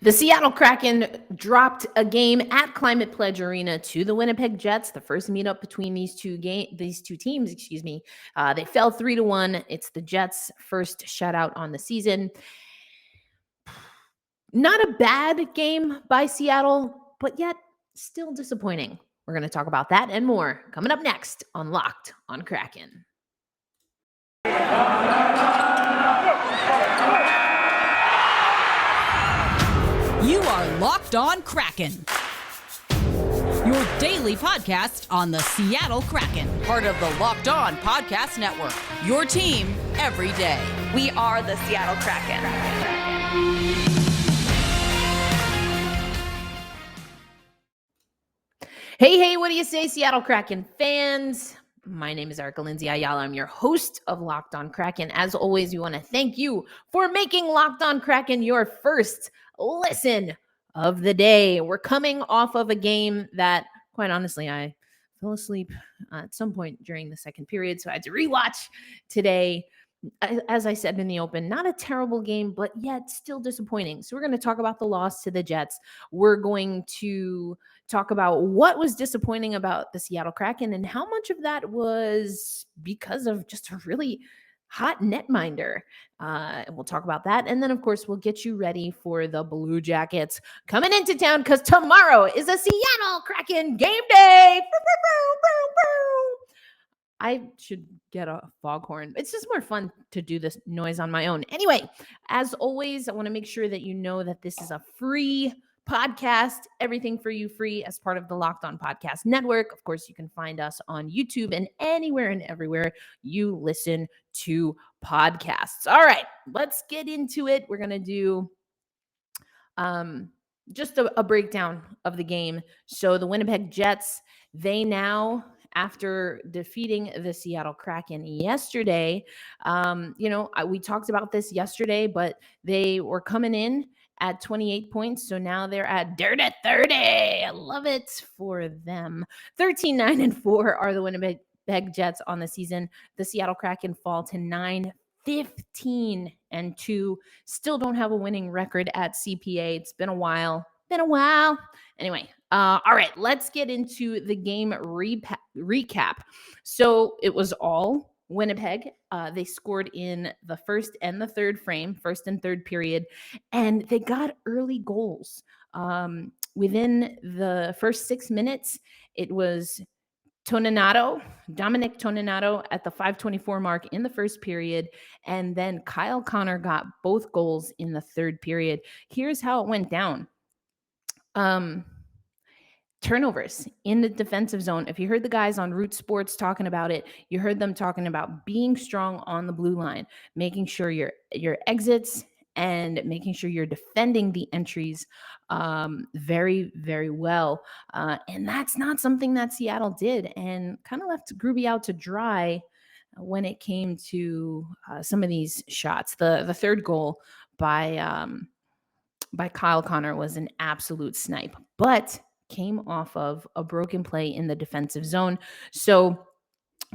The Seattle Kraken dropped a game at Climate Pledge Arena to the Winnipeg Jets. The first meetup between these two teams. They fell 3-1. It's the Jets' first shutout on the season. Not a bad game by Seattle, but yet still disappointing. We're going to talk about that and more coming up next on Locked on Kraken. You are Locked on Kraken, your daily podcast on the Seattle Kraken, part of the Locked On Podcast Network, your team every day. We are the Seattle Kraken. Hey, what do you say, Seattle Kraken fans? My name is Erica Lindsay Ayala. I'm your host of Locked on Kraken. As always, we want to thank you for making Locked on Kraken your first listen of the day. We're coming off of a game that, quite honestly, I fell asleep at some point during the second period, so I had to rewatch today. As I said in the open, not a terrible game, but yet still disappointing. So we're going to talk about the loss to the Jets. We're going to talk about what was disappointing about the Seattle Kraken and how much of that was because of just a really hot netminder. And we'll talk about that. And then, of course, we'll get you ready for the Blue Jackets coming into town because tomorrow is a Seattle Kraken game day. I should get a foghorn. It's just more fun to do this noise on my own. Anyway, as always, I want to make sure that you know that this is a free podcast, everything for you free as part of the Locked On Podcast Network. Of course, you can find us on YouTube and anywhere and everywhere you listen to podcasts. All right, let's get into it. We're going to do just a breakdown of the game. So the Winnipeg Jets, they now, after defeating the Seattle Kraken yesterday, we talked about this yesterday, but they were coming in at 28 points. So now they're at dirt at 30. I love it for them. 13-9-4 are the Winnipeg Jets on the season. The Seattle Kraken fall to 9-15-2. Still don't have a winning record at CPA. It's been a while. Anyway, all right, let's get into the game recap. So it was all Winnipeg. They scored in the first and the third frame, first and third period, and they got early goals. Within the first 6 minutes, it was Dominic Toninato at the 5:24 mark in the first period, and then Kyle Connor got both goals in the third period. Here's how it went down. Turnovers in the defensive zone. If you heard the guys on Root Sports talking about it, you heard them talking about being strong on the blue line, making sure your exits and making sure you're defending the entries very, very well. And that's not something that Seattle did and kind of left Gruby out to dry when it came to some of these shots. The third goal by Kyle Connor was an absolute snipe, but came off of a broken play in the defensive zone. So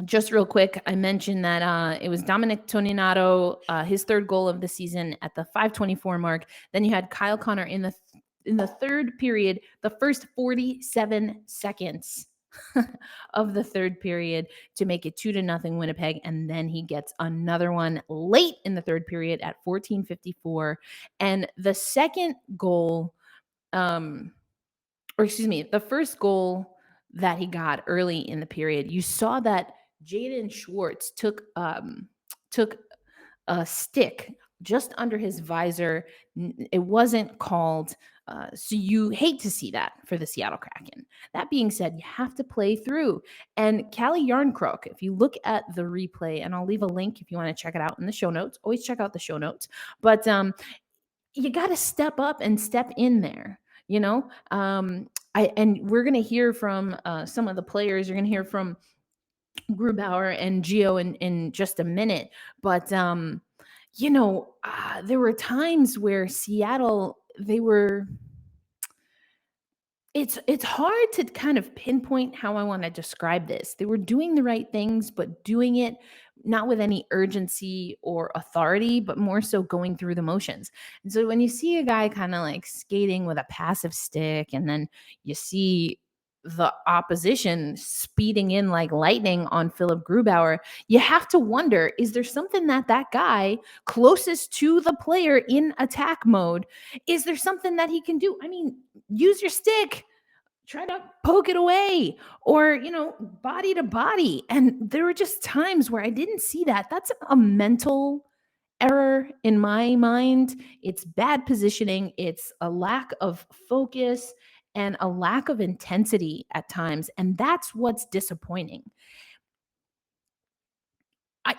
just real quick, I mentioned that it was Dominic Toninato, his third goal of the season at the 5:24 mark. Then you had Kyle Connor in the third period, the first 47 seconds of the third period to make it 2-0 Winnipeg. And then he gets another one late in the third period at 14:54. And the second goal, the first goal that he got early in the period, you saw that Jaden Schwartz took a stick just under his visor. It wasn't called. So you hate to see that for the Seattle Kraken. That being said, you have to play through. And Callie Yarncrook, if you look at the replay, and I'll leave a link if you want to check it out in the show notes. Always check out the show notes. But you got to step up and step in there. And we're going to hear from some of the players. You're going to hear from Grubauer and Gio in just a minute. But, there were times where Seattle, it's hard to kind of pinpoint how I want to describe this. They were doing the right things, but doing it not with any urgency or authority, but more so going through the motions. And so when you see a guy kind of like skating with a passive stick, and then you see the opposition speeding in like lightning on Philipp Grubauer, you have to wonder, is there something that guy closest to the player in attack mode, is there something that he can do? I mean, use your stick, try to poke it away, or, body to body. And there were just times where I didn't see that. That's a mental error in my mind. It's bad positioning. It's a lack of focus and a lack of intensity at times. And that's what's disappointing. As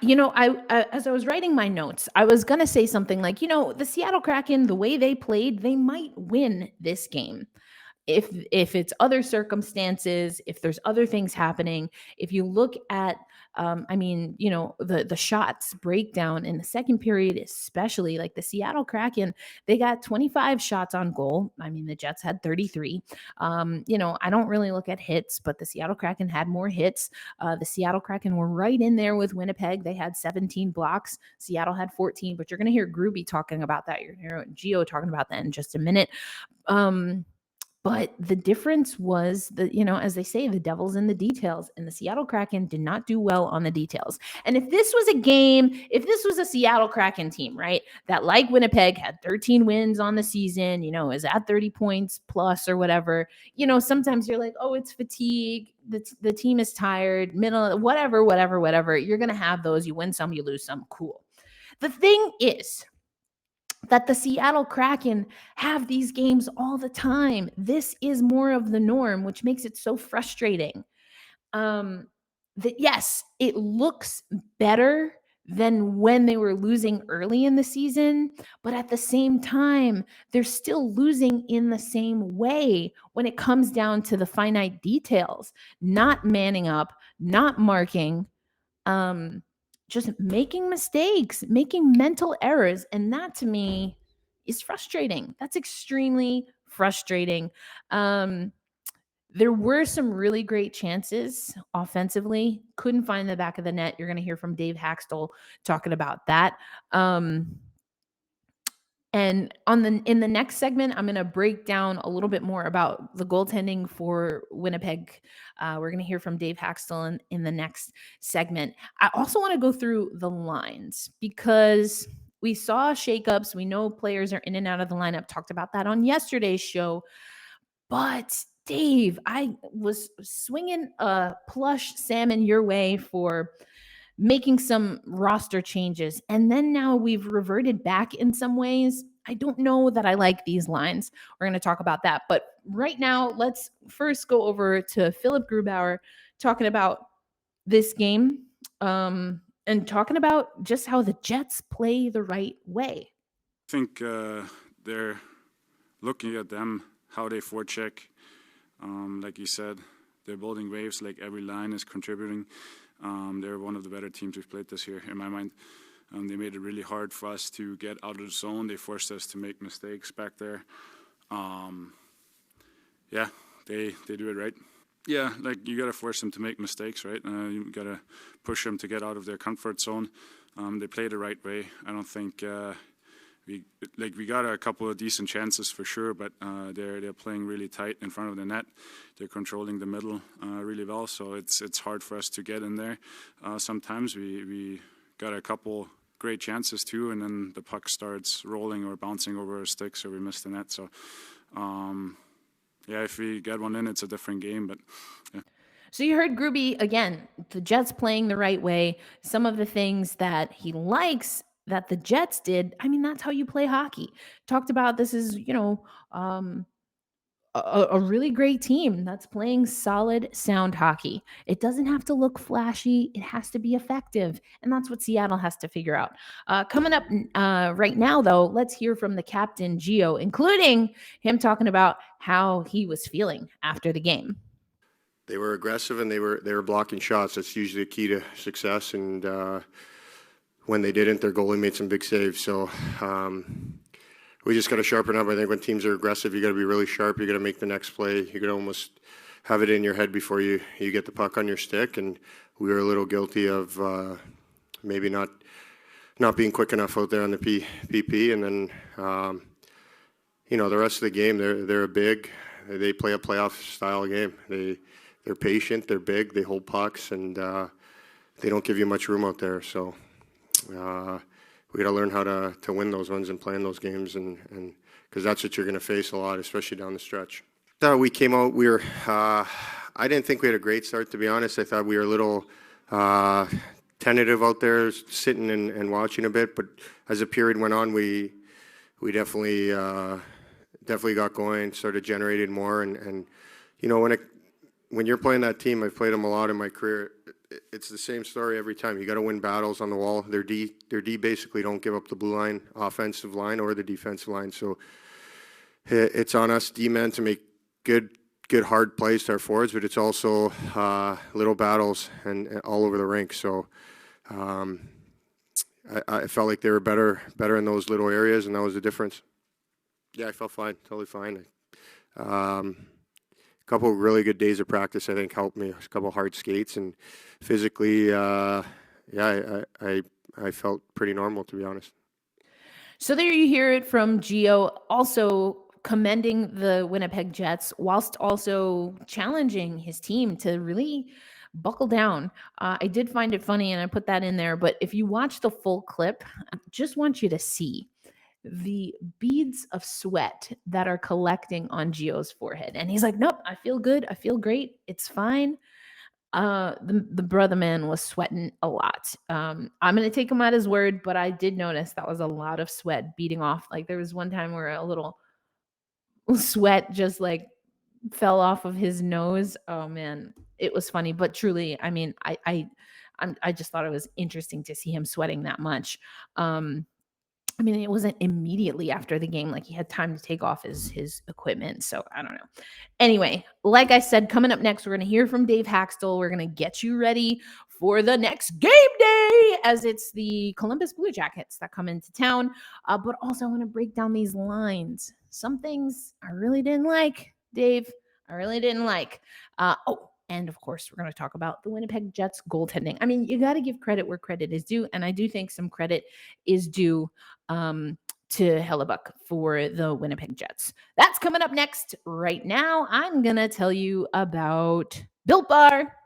I was writing my notes, I was going to say something like, the Seattle Kraken, the way they played, they might win this game. If it's other circumstances, if there's other things happening, if you look at, the shots breakdown in the second period, especially like the Seattle Kraken, they got 25 shots on goal. I mean, the Jets had 33. I don't really look at hits, but the Seattle Kraken had more hits. The Seattle Kraken were right in there with Winnipeg. They had 17 blocks. Seattle had 14, but you're going to hear Gruby talking about that. You're going to hear Gio talking about that in just a minute. But the difference was that, as they say, the devil's in the details, and the Seattle Kraken did not do well on the details. And if this was a Seattle Kraken team, right, that like Winnipeg had 13 wins on the season, is at 30 points plus or whatever, sometimes you're like, oh, it's fatigue. The team is tired, whatever. You're going to have those. You win some, you lose some. Cool. The thing is that the Seattle Kraken have these games all the time. This is more of the norm, which makes it so frustrating. Yes, it looks better than when they were losing early in the season, but at the same time, they're still losing in the same way when it comes down to the finite details, not manning up, not marking, just making mistakes, making mental errors. And that to me is frustrating. That's extremely frustrating. There were some really great chances offensively. Couldn't find the back of the net. You're going to hear from Dave Hakstol talking about that. And in the next segment, I'm going to break down a little bit more about the goaltending for Winnipeg. We're going to hear from Dave Hakstol in the next segment. I also want to go through the lines because we saw shakeups. We know players are in and out of the lineup. Talked about that on yesterday's show. But Dave, I was swinging a plush salmon your way for making some roster changes. And then now we've reverted back in some ways. I don't know that I like these lines. We're going to talk about that. But right now, let's first go over to Philipp Grubauer talking about this game and talking about just how the Jets play the right way. I think they're looking at them, how they forecheck. Like you said, they're building waves, like every line is contributing. They're one of the better teams we've played this year, in my mind. They made it really hard for us to get out of the zone. They forced us to make mistakes back there. They do it right. Yeah, like you got to force them to make mistakes, right? You got to push them to get out of their comfort zone. They play the right way. I don't think we got a couple of decent chances for sure, but they're playing really tight in front of the net. They're controlling the middle really well, so it's hard for us to get in there. Sometimes we got a couple great chances too, and then the puck starts rolling or bouncing over our sticks, or we miss the net. So, if we get one in, it's a different game. But yeah. So you heard Gruby again. The Jets playing the right way. Some of the things that he likes that the Jets did, I mean, that's how you play hockey. Talked about this is, a really great team that's playing solid, sound hockey. It doesn't have to look flashy. It has to be effective. And that's what Seattle has to figure out. Coming up right now, though, let's hear from the captain, Gio, including him talking about how he was feeling after the game. They were aggressive and they were blocking shots. That's usually the key to success. And when they didn't, their goalie made some big saves. So we just got to sharpen up. I think when teams are aggressive, you got to be really sharp. You got to make the next play. You got to almost have it in your head before you get the puck on your stick. And we were a little guilty of maybe not being quick enough out there on the PP. And then, the rest of the game, they're big. They play a playoff style game. They're patient, they're big, they hold pucks, and they don't give you much room out there. So we got to learn how to win those ones and play in those games, and because that's what you're going to face a lot, especially down the stretch. We came out, I didn't think we had a great start, to be honest. I thought we were a little tentative out there, sitting and watching a bit. But as the period went on, we definitely got going, started generating more. And when you're playing that team, I've played them a lot in my career. It's the same story every time. You got to win battles on the wall. Their D basically don't give up the blue line, offensive line, or the defensive line. So it's on us D-men to make good hard plays to our forwards, but it's also little battles and all over the rink. So I felt like they were better in those little areas, and that was the difference. Yeah, I felt fine, totally fine. A couple of really good days of practice, I think, helped me. A couple of hard skates, and physically, I felt pretty normal, to be honest. So there you hear it from Gio, also commending the Winnipeg Jets whilst also challenging his team to really buckle down. I did find it funny, and I put that in there, but if you watch the full clip, I just want you to see the beads of sweat that are collecting on Gio's forehead. And he's like, nope, I feel good. I feel great. It's fine. The brother man was sweating a lot. I'm going to take him at his word, but I did notice that was a lot of sweat beating off. Like there was one time where a little sweat just like fell off of his nose. Oh man, it was funny, but truly, I mean, I just thought it was interesting to see him sweating that much. I mean, it wasn't immediately after the game, like he had time to take off his equipment. So I don't know. Anyway, like I said, coming up next, we're going to hear from Dave Hakstol. We're going to get you ready for the next game day, as it's the Columbus Blue Jackets that come into town. But also I want to break down these lines. Some things I really didn't like, Dave. I really didn't like. And of course, we're going to talk about the Winnipeg Jets goaltending. I mean, you got to give credit where credit is due. And I do think some credit is due to Hellebuyck for the Winnipeg Jets. That's coming up next. Right now, I'm going to tell you about Built Bar.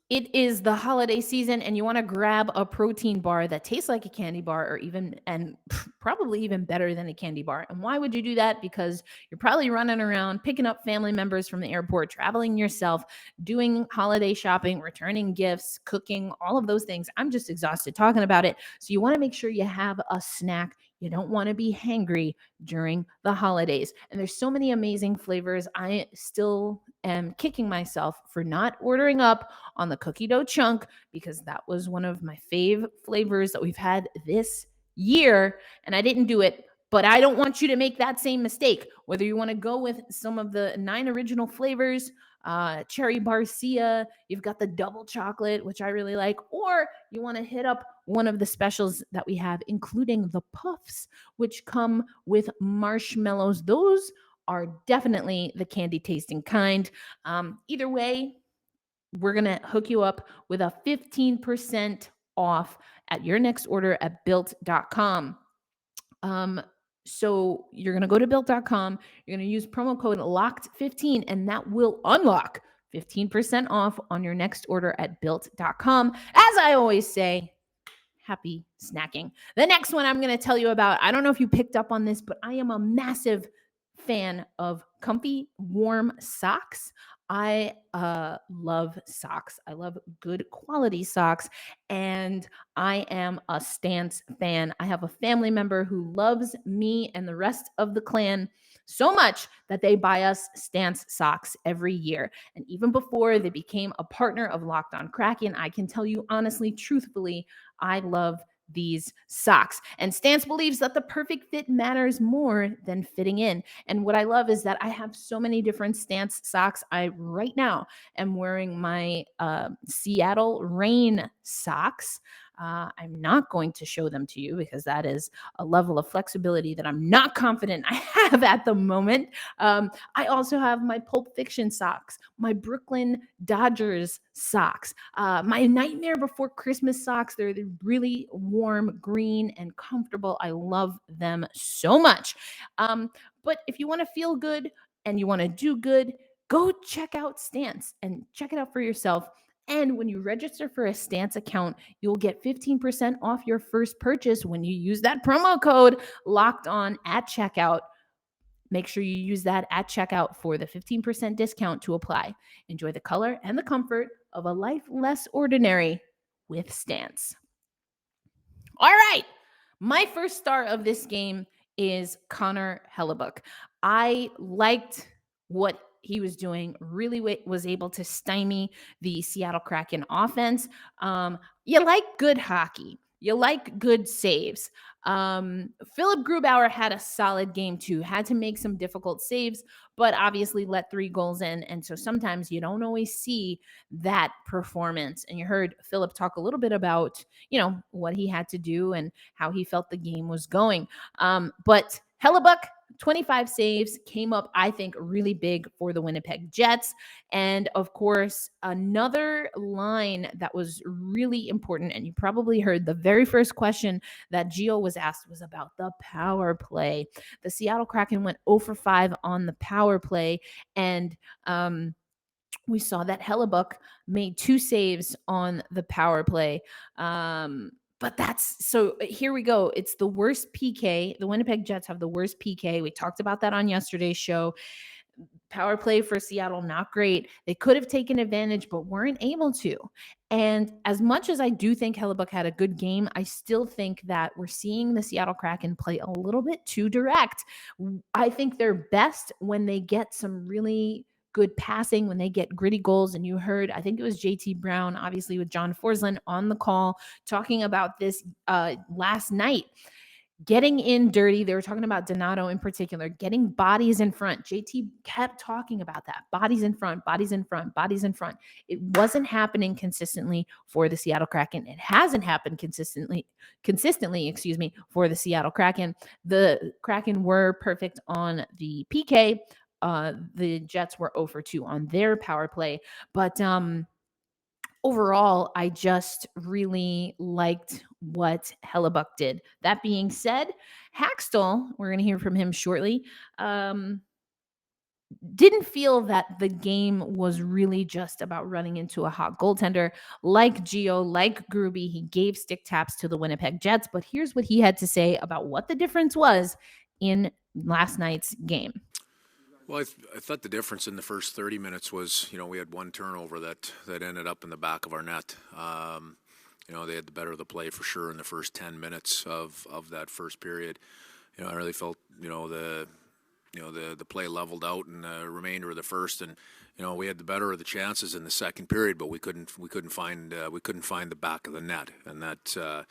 It is the holiday season, and you want to grab a protein bar that tastes like a candy bar, and probably even better than a candy bar. And why would you do that? Because you're probably running around, picking up family members from the airport, traveling yourself, doing holiday shopping, returning gifts, cooking, all of those things. I'm just exhausted talking about it. So you want to make sure you have a snack. You don't want to be hangry during the holidays. And there's so many amazing flavors. I still am kicking myself for not ordering up on the cookie dough chunk, because that was one of my fave flavors that we've had this year, and I didn't do it. But I don't want you to make that same mistake. Whether you want to go with some of the 9 original flavors, cherry barcia, you've got the double chocolate, which I really like, or you want to hit up one of the specials that we have, including the puffs, which come with marshmallows. Those are definitely the candy tasting kind. Either way, we're going to hook you up with a 15% off at your next order at built.com. So you're going to go to built.com, you're going to use promo code LOCKED15, and that will unlock 15% off on your next order at built.com. As I always say, happy snacking. The next one I'm going to tell you about, I don't know if you picked up on this, but I am a massive fan of comfy, warm socks. I love socks. I love good quality socks, and I am a Stance fan. I have a family member who loves me and the rest of the clan so much that they buy us Stance socks every year. And even before they became a partner of Locked On Kraken, I can tell you honestly, truthfully, I love these socks. And Stance believes that the perfect fit matters more than fitting in. And what I love is that I have so many different Stance socks. I right now am wearing my Seattle rain socks. I'm not going to show them to you because that is a level of flexibility that I'm not confident I have at the moment. I also have my Pulp Fiction socks, my Brooklyn Dodgers socks, my Nightmare Before Christmas socks. They're really warm, green, and comfortable. I love them so much. But if you want to feel good and you want to do good, go check out Stance and check it out for yourself. And when you register for a Stance account, you'll get 15% off your first purchase when you use that promo code Locked On at checkout. Make sure you use that at checkout for the 15% discount to apply. Enjoy the color and the comfort of a life less ordinary with Stance. All right. My first star of this game is Connor Hellebuyck. I liked what he was doing, really was able to stymie the Seattle Kraken offense. You like good hockey. You like good saves. Philipp Grubauer had a solid game too, had to make some difficult saves, but obviously let 3 goals in. And so sometimes you don't always see that performance. And you heard Philipp talk a little bit about, what he had to do and how he felt the game was going. But Hellebuyck, 25 saves, came up, I think, really big for the Winnepeg Jets. And of course, another line that was really important, and you probably heard the very first question that Gio was asked was about the power play. The Seattle Kraken went 0 for 5 on the power play, and we saw that Hellebuyck made 2 saves on the power play. But here we go. It's the worst PK. The Winnipeg Jets have the worst PK. We talked about that on yesterday's show. Power play for Seattle, not great. They could have taken advantage, but weren't able to. And as much as I do think Hellebuyck had a good game, I still think that we're seeing the Seattle Kraken play a little bit too direct. I think they're best when they get some really good passing, when they get gritty goals. And you heard, I think it was JT Brown, obviously with John Forsland on the call, talking about this last night. Getting in dirty. They were talking about Donato in particular, getting bodies in front. JT kept talking about that. Bodies in front, bodies in front, bodies in front. It wasn't happening consistently for the Seattle Kraken. It hasn't happened consistently, for the Seattle Kraken. The Kraken were perfect on the PK. The Jets were 0 for 2 on their power play. But overall, I just really liked what Hellebuyck did. That being said, Hakstol, we're going to hear from him shortly, didn't feel that the game was really just about running into a hot goaltender. Like Gio, like Gruby, he gave stick taps to the Winnipeg Jets. But here's what he had to say about what the difference was in last night's game. Well, I thought the difference in the first 30 minutes was, we had 1 turnover that ended up in the back of our net. They had the better of the play for sure in the first 10 minutes of that first period. I really felt, the play leveled out in the remainder of the first, and we had the better of the chances in the second period, but we couldn't find the back of the net, and that.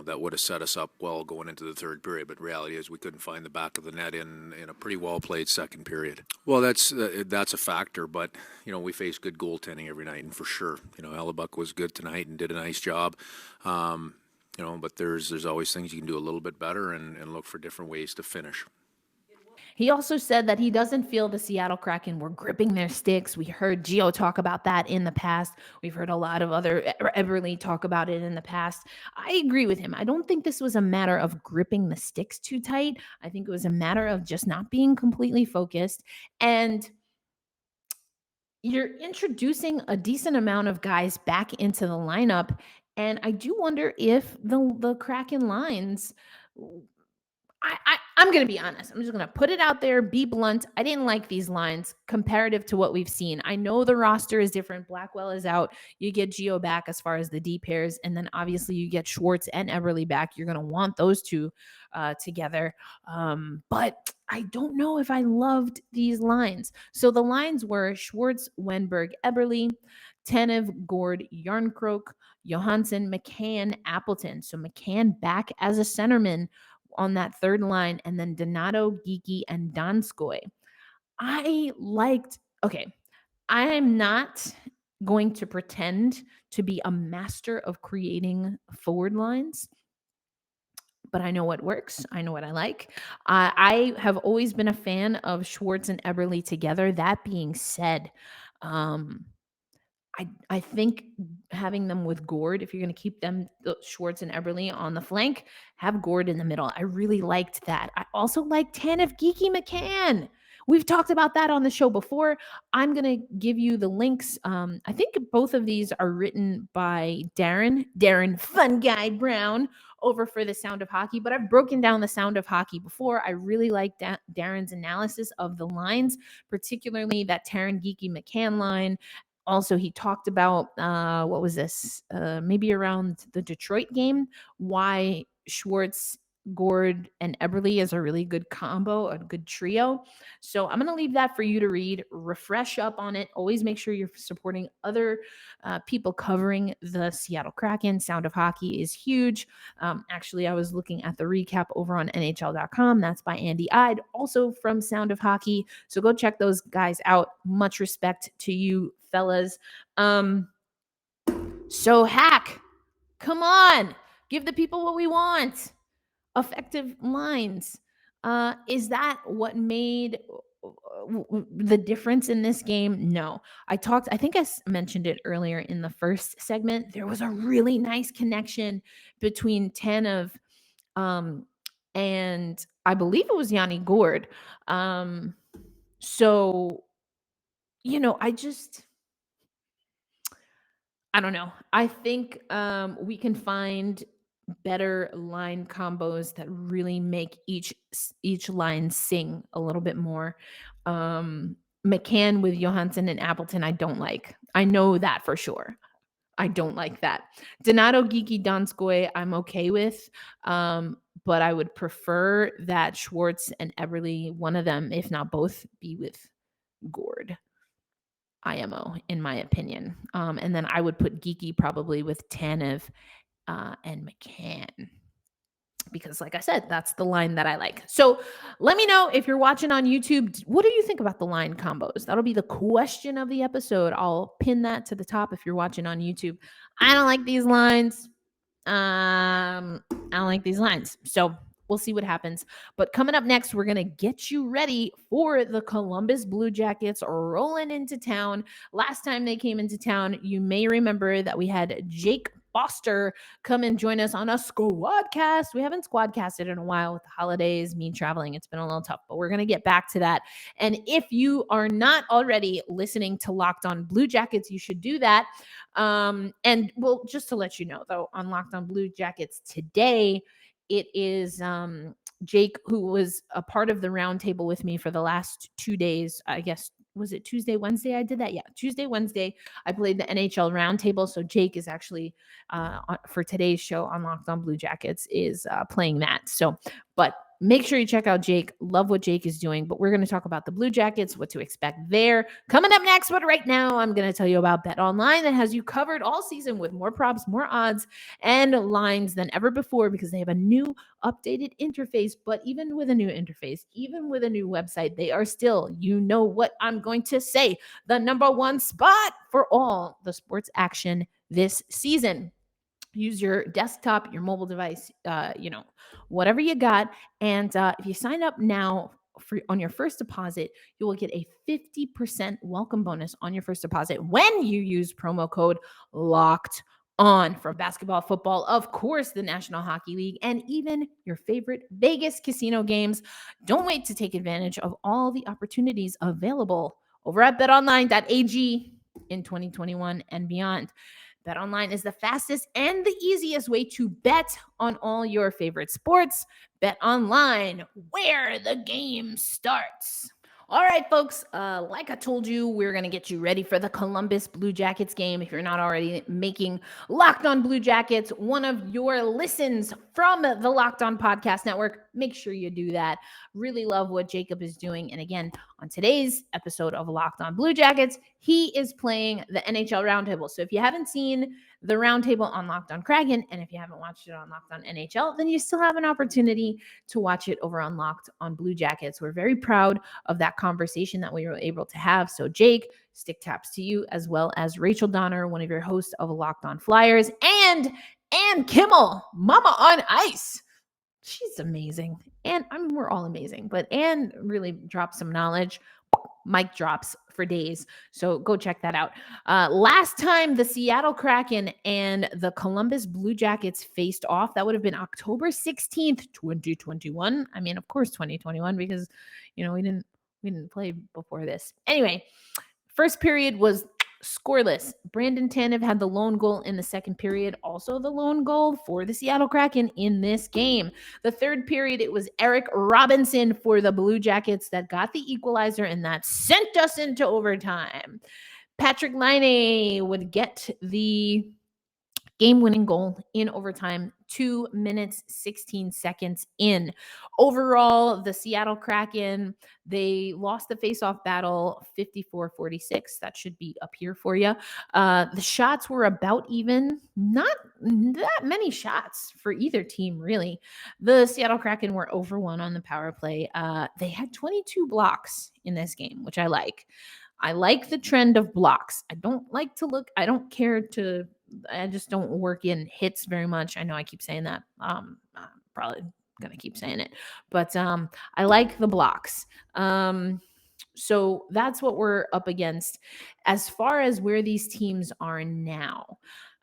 That would have set us up well going into the third period. But reality is we couldn't find the back of the net in a pretty well-played second period. Well, that's a factor, but, we face good goaltending every night, and for sure. Hellebuyck was good tonight and did a nice job. But there's always things you can do a little bit better and look for different ways to finish. He also said that he doesn't feel the Seattle Kraken were gripping their sticks. We heard Gio talk about that in the past. We've heard a lot of other Eberle talk about it in the past. I agree with him. I don't think this was a matter of gripping the sticks too tight. I think it was a matter of just not being completely focused. And you're introducing a decent amount of guys back into the lineup. And I do wonder if the Kraken lines... I'm going to be honest. I'm just going to put it out there, be blunt. I didn't like these lines comparative to what we've seen. I know the roster is different. Blackwell is out. You get Gio back as far as the D pairs. And then obviously you get Schwartz and Eberle back. You're going to want those two together. But I don't know if I loved these lines. So the lines were Schwartz, Wenberg, Eberle, Tanev, Gord, Yarncroke, Johansson, McCann, Appleton. So McCann back as a centerman on that third line, and then Donato, Geekie, and Donskoy. I am not going to pretend to be a master of creating forward lines, but I know what works. I know what I like. I have always been a fan of Schwartz and Eberle together. That being said, I think having them with Gord, if you're going to keep them, Schwartz and Eberle on the flank, have Gord in the middle. I really liked that. I also like Tanev-Geekie-McCann. We've talked about that on the show before. I'm going to give you the links. I think both of these are written by Darren Fun Guy Brown over for the Sound of Hockey, but I've broken down the Sound of Hockey before. I really like Darren's analysis of the lines, particularly that Tanev-Geekie-McCann line. Also, he talked about, what was this? Maybe around the Detroit game, why Schwartz, Gord, and Eberle is a really good combo, a good trio. So I'm going to leave that for you to read, refresh up on it. Always make sure you're supporting other people covering the Seattle Kraken. Sound of Hockey is huge. Actually, I was looking at the recap over on NHL.com. That's by Andy Ide, also from Sound of Hockey. So go check those guys out. Much respect to you, fellas. So Hack, come on, give the people what we want. Effective lines. Is that what made the difference in this game? No. I think I mentioned it earlier in the first segment. There was a really nice connection between Tanev and I believe it was Yanni Gord. So, I don't know. I think we can find better line combos that really make each line sing a little bit more. McCann with Johansson and Appleton, I don't like. I know that for sure. I don't like that. Donato, Geekie, Donskoy, I'm okay with. But I would prefer that Schwartz and Eberle, one of them, if not both, be with Gord. IMO, in my opinion. And then I would put Geekie probably with Tanev and McCann. Because like I said, that's the line that I like. So let me know if you're watching on YouTube, what do you think about the line combos? That'll be the question of the episode. I'll pin that to the top if you're watching on YouTube. I don't like these lines. I don't like these lines. So we'll see what happens. But coming up next, we're going to get you ready for the Columbus Blue Jackets rolling into town. Last time they came into town, you may remember that we had Jake Foster come and join us on a squadcast. We haven't squadcasted in a while with the holidays, me traveling. It's been a little tough, but we're going to get back to that. And if you are not already listening to Locked On Blue Jackets, you should do that. And well, just to let you know, though, on Locked On Blue Jackets today, it is Jake, who was a part of the roundtable with me for the last 2 days. I guess, was it Tuesday, Wednesday I did that? Yeah, Tuesday, Wednesday, I played the NHL roundtable. So Jake is actually, for today's show on Locked On Blue Jackets, is playing that. So, but make sure you check out Jake. Love what Jake is doing. But we're going to talk about the Blue Jackets, what to expect there. Coming up next, but right now, I'm going to tell you about BetOnline that has you covered all season with more props, more odds, and lines than ever before because they have a new updated interface. But even with a new interface, even with a new website, they are still, you know what I'm going to say, the number one spot for all the sports action this season. Use your desktop, your mobile device, whatever you got. And if you sign up now on your first deposit, you will get a 50% welcome bonus on your first deposit when you use promo code Locked On for basketball, football, of course, the National Hockey League, and even your favorite Vegas casino games. Don't wait to take advantage of all the opportunities available over at betonline.ag in 2021 and beyond. BetOnline is the fastest and the easiest way to bet on all your favorite sports. BetOnline, where the game starts. All right, folks, like I told you, we're going to get you ready for the Columbus Blue Jackets game. If you're not already making Locked On Blue Jackets one of your listens from the Locked On Podcast Network, make sure you do that. Really love what Jacob is doing. And again, on today's episode of Locked On Blue Jackets, he is playing the NHL Roundtable. So if you haven't seen the roundtable on Locked On Kraken. And if you haven't watched it on Locked On NHL, then you still have an opportunity to watch it over on Locked On Blue Jackets. We're very proud of that conversation that we were able to have. So Jake, stick taps to you, as well as Rachel Donner, one of your hosts of Locked On Flyers, and Ann Kimmel, Mama on Ice. She's amazing. And I mean, we're all amazing, but Ann really dropped some knowledge. Mic drops for days. So go check that out. Last time the Seattle Kraken and the Columbus Blue Jackets faced off, that would have been October 16th, 2021. I mean, of course, 2021, because, we didn't play before this. Anyway, first period was scoreless. Brandon Tanev had the lone goal in the second period, also the lone goal for the Seattle Kraken in this game. The third period, it was Eric Robinson for the Blue Jackets that got the equalizer, and that sent us into overtime. Patrick Laine would get the game-winning goal in overtime, 2 minutes, 16 seconds in. Overall, the Seattle Kraken, they lost the face-off battle 54-46. That should be up here for you. The shots were about even, not that many shots for either team, really. The Seattle Kraken were over 1 on the power play. They had 22 blocks in this game, which I like. I like the trend of blocks. I just don't work in hits very much. I know I keep saying that. I'm probably going to keep saying it. But I like the blocks. So that's what we're up against. As far as where these teams are now,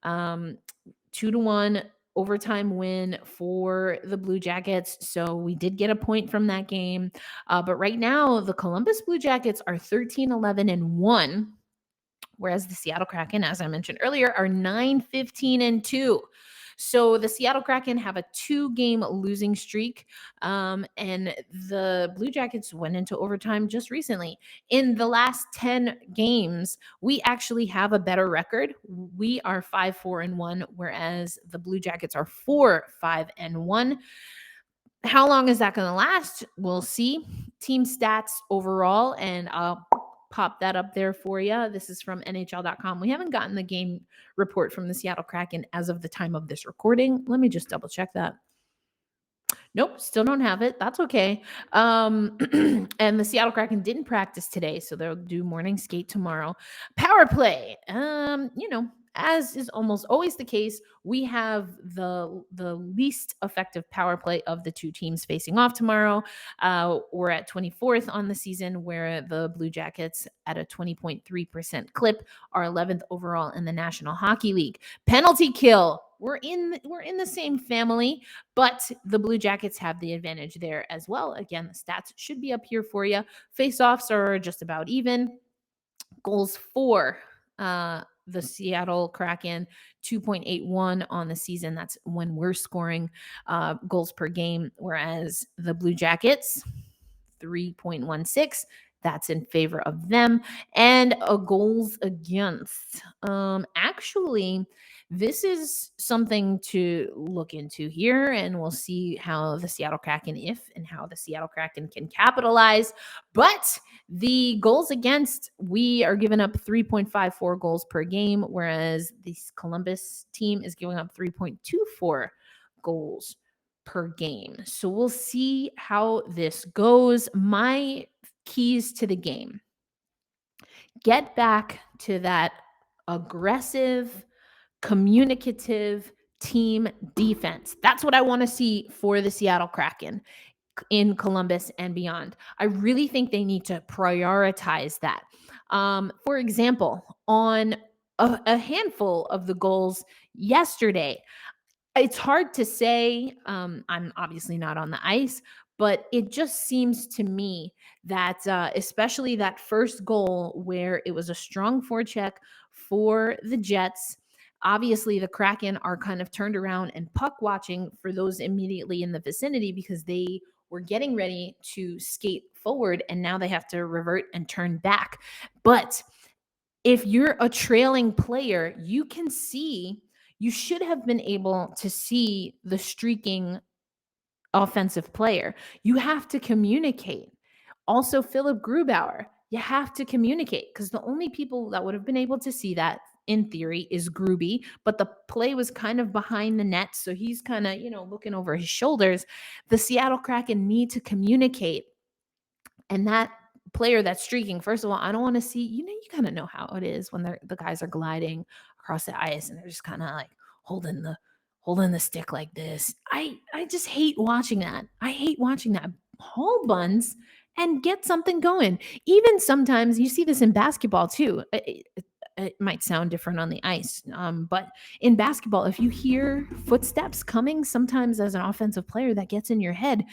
2-1 overtime win for the Blue Jackets. So we did get a point from that game. But right now, the Columbus Blue Jackets are 13-11-1. Whereas the Seattle Kraken, as I mentioned earlier, are 9-15-2. So the Seattle Kraken have a 2-game losing streak, and the Blue Jackets went into overtime just recently. In the last 10 games, we actually have a better record. We are 5-4-1, whereas the Blue Jackets are 4-5-1. How long is that going to last? We'll see. Team stats overall, and I'll pop that up there for you. This is from NHL.com. We haven't gotten the game report from the Seattle Kraken as of the time of this recording. Let me just double check that. Nope, still don't have it. That's okay. And the Seattle Kraken didn't practice today, so they'll do morning skate tomorrow. Power play. As is almost always the case, we have the least effective power play of the two teams facing off tomorrow. We're at 24th on the season, where the Blue Jackets at a 20.3% clip are 11th overall in the National Hockey League. Penalty kill. We're in the same family, but the Blue Jackets have the advantage there as well. Again, the stats should be up here for you. Face-offs are just about even. Goals for the Seattle Kraken, 2.81 on the season. That's when we're scoring goals per game, whereas the Blue Jackets, 3.16. That's in favor of them. And goals against. Actually, this is something to look into here, and we'll see how the Seattle Kraken, how the Seattle Kraken can capitalize. But the goals against, we are giving up 3.54 goals per game, whereas the Columbus team is giving up 3.24 goals per game. So we'll see how this goes. My keys to the game: get back to that aggressive, communicative team defense. That's what I want to see for the Seattle Kraken in Columbus and beyond. I really think they need to prioritize that. For example, on a handful of the goals yesterday, it's hard to say. I'm obviously not on the ice, but it just seems to me that especially that first goal where it was a strong forecheck for the Jets. Obviously, the Kraken are kind of turned around and puck watching for those immediately in the vicinity, because they were getting ready to skate forward, and now they have to revert and turn back. But if you're a trailing player, you should have been able to see the streaking offensive player. You have to communicate. Also, Philipp Grubauer, you have to communicate, because the only people that would have been able to see that in theory, is Gruby, but the play was kind of behind the net, so he's kind of, looking over his shoulders. The Seattle Kraken need to communicate. And that player that's streaking, first of all, I don't want to see, you kind of know how it is when the guys are gliding across the ice and they're just kind of like holding the stick like this. I just hate watching that. I hate watching that. Hold buns and get something going. Even sometimes you see this in basketball too. It might sound different on the ice, but in basketball, if you hear footsteps coming, sometimes as an offensive player, that gets in your head.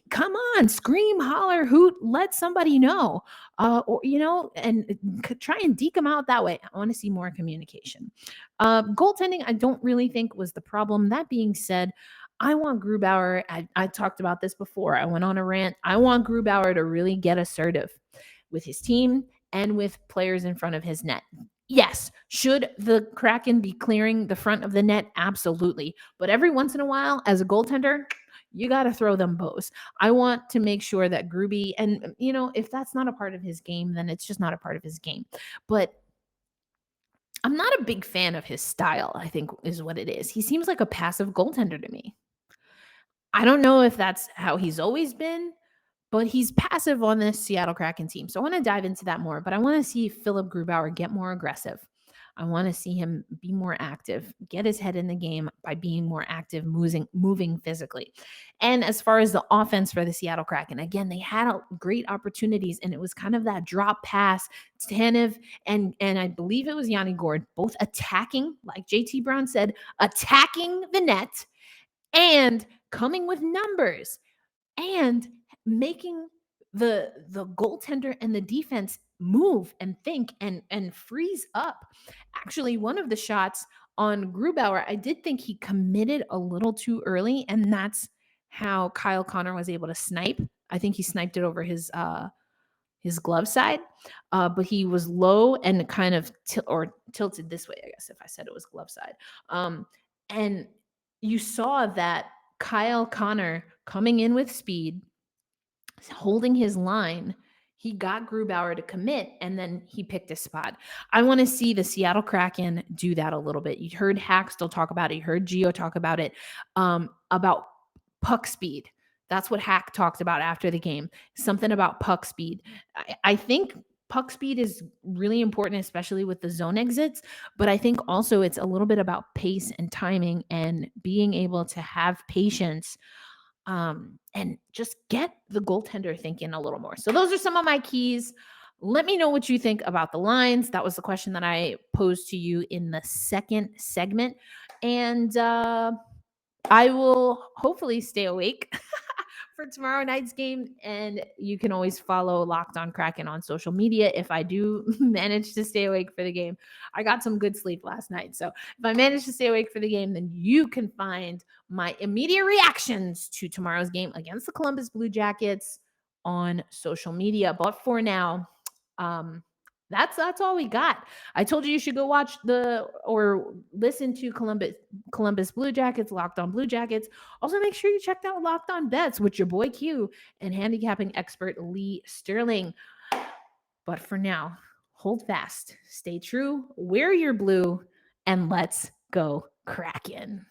Come on, scream, holler, hoot, let somebody know, and try and deke them out that way. I want to see more communication. Goaltending, I don't really think was the problem. That being said, I want Grubauer. I talked about this before. I went on a rant. I want Grubauer to really get assertive with his team and with players in front of his net. Yes, should the Kraken be clearing the front of the net? Absolutely. But every once in a while, as a goaltender, you got to throw them bows. I want to make sure that Gruby, and if that's not a part of his game, then it's just not a part of his game. But I'm not a big fan of his style, I think is what it is. He seems like a passive goaltender to me. I don't know if that's how he's always been, but he's passive on this Seattle Kraken team. So I want to dive into that more, but I want to see Philipp Grubauer get more aggressive. I want to see him be more active, get his head in the game by being more active, moving physically. And as far as the offense for the Seattle Kraken, again, they had great opportunities, and it was kind of that drop pass. Tanev and I believe it was Yanni Gourde, both attacking, like JT Brown said, attacking the net and coming with numbers and making the goaltender and the defense move and think and freeze up. Actually, one of the shots on Grubauer, I did think he committed a little too early, and that's how Kyle Connor was able to snipe. I think he sniped it over his glove side, but he was low and kind of tilted this way, I guess, if I said it was glove side. And you saw that Kyle Connor coming in with speed, holding his line, he got Grubauer to commit, and then he picked a spot. I want to see the Seattle Kraken do that a little bit. You heard Hakstol talk about it. You heard Gio talk about it, about puck speed. That's what Hack talked about after the game. Something about puck speed. I think puck speed is really important, especially with the zone exits. But I think also it's a little bit about pace and timing and being able to have patience and just get the goaltender thinking a little more. So those are some of my keys. Let me know what you think about the lines. That was the question that I posed to you in the second segment. And I will hopefully stay awake for tomorrow night's game. And you can always follow Locked On Kraken on social media if I do manage to stay awake for the game. I got some good sleep last night. So if I manage to stay awake for the game, then you can find my immediate reactions to tomorrow's game against the Columbus Blue Jackets on social media. But for now, that's all we got. I told you should go watch or listen to Columbus Blue Jackets, Locked On Blue Jackets. Also, make sure you checked out Locked On Bets with your boy Q and handicapping expert Lee Sterling. But for now, hold fast, stay true, wear your blue, and let's go Kraken.